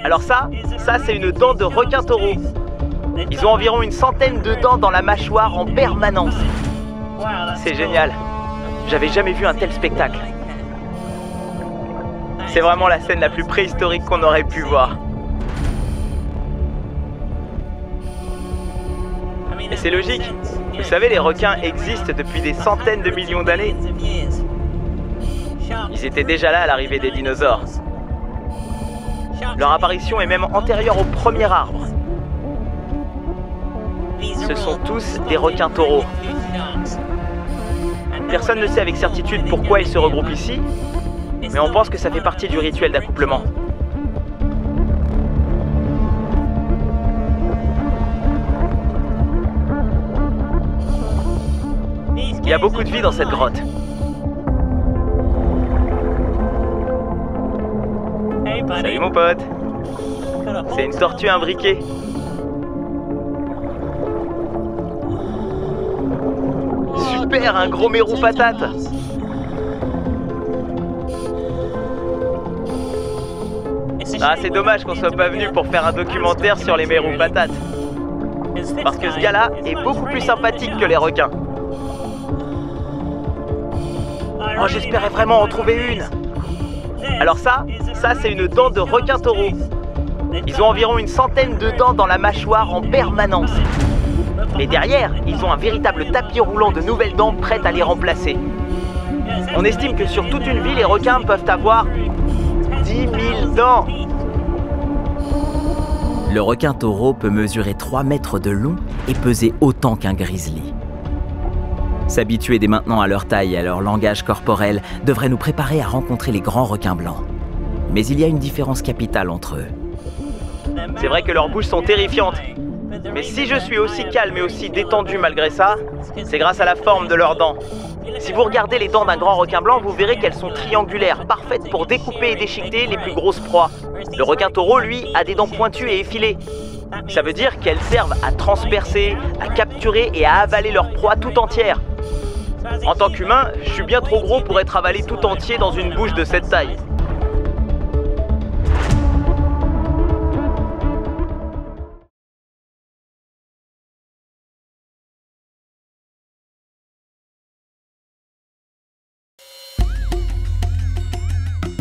Alors ça c'est une dent de requin-taureau. Ils ont environ une centaine de dents dans la mâchoire en permanence. C'est génial. J'avais jamais vu un tel spectacle. C'est vraiment la scène la plus préhistorique qu'on aurait pu voir. Et c'est logique. Vous savez, les requins existent depuis des centaines de millions d'années. Ils étaient déjà là à l'arrivée des dinosaures. Leur apparition est même antérieure au premier arbre. Ce sont tous des requins-taureaux. Personne ne sait avec certitude pourquoi ils se regroupent ici, mais on pense que ça fait partie du rituel d'accouplement. Il y a beaucoup de vie dans cette grotte. Salut mon pote. C'est une tortue imbriquée. Super, un gros mérou patate. Ah, c'est dommage qu'on soit pas venu pour faire un documentaire sur les mérous patates. Parce que ce gars-là est beaucoup plus sympathique que les requins. Oh, j'espérais vraiment en trouver une. Alors ça c'est une dent de requin-taureau. Ils ont environ une centaine de dents dans la mâchoire en permanence. Mais derrière, ils ont un véritable tapis roulant de nouvelles dents prêtes à les remplacer. On estime que sur toute une vie, les requins peuvent avoir 10 000 dents. Le requin-taureau peut mesurer 3 mètres de long et peser autant qu'un grizzly. S'habituer dès maintenant à leur taille et à leur langage corporel devrait nous préparer à rencontrer les grands requins blancs. Mais il y a une différence capitale entre eux. C'est vrai que leurs bouches sont terrifiantes. Mais si je suis aussi calme et aussi détendu malgré ça, c'est grâce à la forme de leurs dents. Si vous regardez les dents d'un grand requin blanc, vous verrez qu'elles sont triangulaires, parfaites pour découper et déchiqueter les plus grosses proies. Le requin-taureau, lui, a des dents pointues et effilées. Ça veut dire qu'elles servent à transpercer, à capturer et à avaler leur proie tout entière. En tant qu'humain, je suis bien trop gros pour être avalé tout entier dans une bouche de cette taille.